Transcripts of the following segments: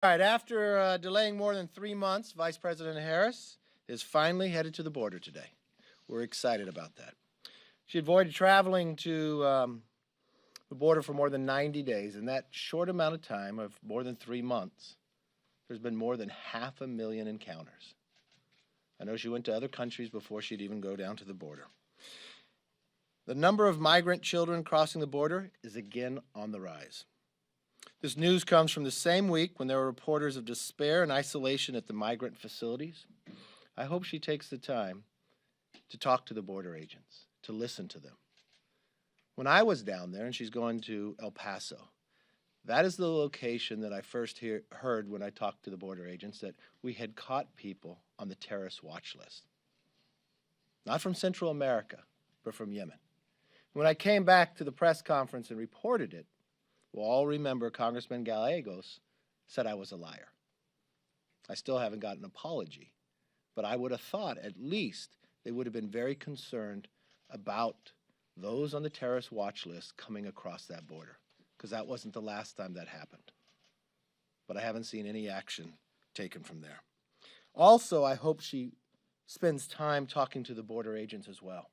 All right, after delaying more than 3 months, Vice President Harris is finally headed to the border today. We're excited about that. She avoided traveling to the border for more than 90 days. In that short amount of time of more than 3 months, there's been more than 500,000 encounters. I know she went to other countries before she'd even go down to the border. The number of migrant children crossing the border is again on the rise. This news comes from the same week when there were reporters of despair and isolation at the migrant facilities. I hope she takes the time to talk to the border agents, to listen to them. When I was down there, and she's going to El Paso, that is the location that I first heard when I talked to the border agents that we had caught people on the terrorist watch list. Not from Central America, but from Yemen. When I came back to the press conference and reported it, we'll all remember Congressman Gallegos said I was a liar. I still haven't got an apology, but I would have thought at least they would have been very concerned about those on the terrorist watch list coming across that border, because that wasn't the last time that happened. But I haven't seen any action taken from there. Also, I hope she spends time talking to the border agents as well,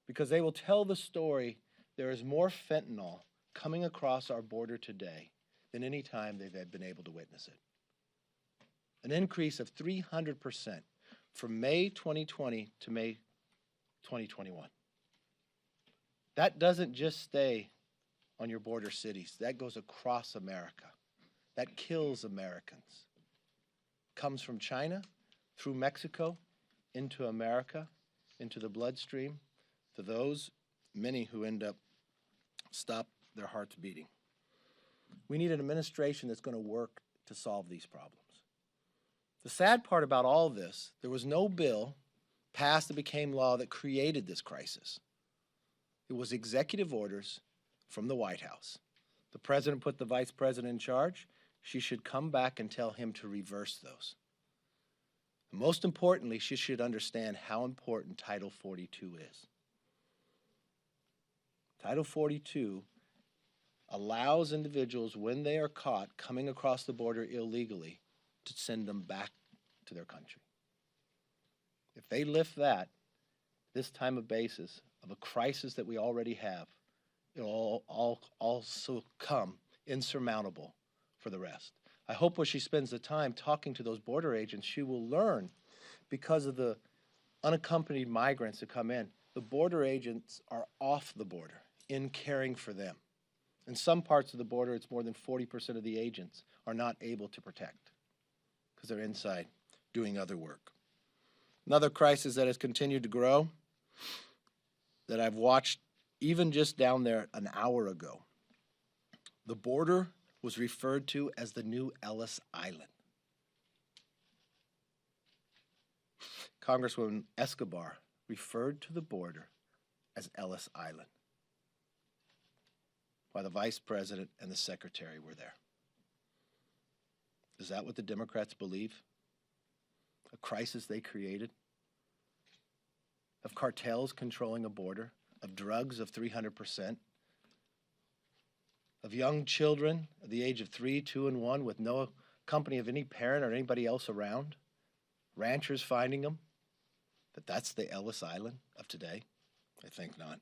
because they will tell the story there is more fentanyl coming across our border today than any time they've been able to witness it. An increase of 300% from May 2020 to May 2021. That doesn't just stay on your border cities. That goes across America. That kills Americans. Comes from China, through Mexico, into America, into the bloodstream, to those, many who end up stop their hearts beating. We need an administration that's going to work to solve these problems. The sad part about all this, there was no bill passed that became law that created this crisis. It was executive orders from the White House. The president put the vice president in charge. She should come back and tell him to reverse those. And most importantly, she should understand how important Title 42 is. Title 42 allows individuals, when they are caught coming across the border illegally, to send them back to their country. If they lift that, this time of basis of a crisis that we already have, it'll all also come insurmountable for the rest. I hope when she spends the time talking to those border agents, she will learn, because of the unaccompanied migrants that come in, the border agents are off the border in caring for them. In some parts of the border, it's more than 40% of the agents are not able to protect because they're inside doing other work. Another crisis that has continued to grow that I've watched even just down there an hour ago. The border was referred to as the new Ellis Island. Congresswoman Escobar referred to the border as Ellis Island, while the vice president and the secretary were there. Is that what the Democrats believe? A crisis they created? Of cartels controlling a border? Of drugs of 300%? Of young children at the age of 3, 2, and 1 with no company of any parent or anybody else around? Ranchers finding them? That's the Ellis Island of today? I think not.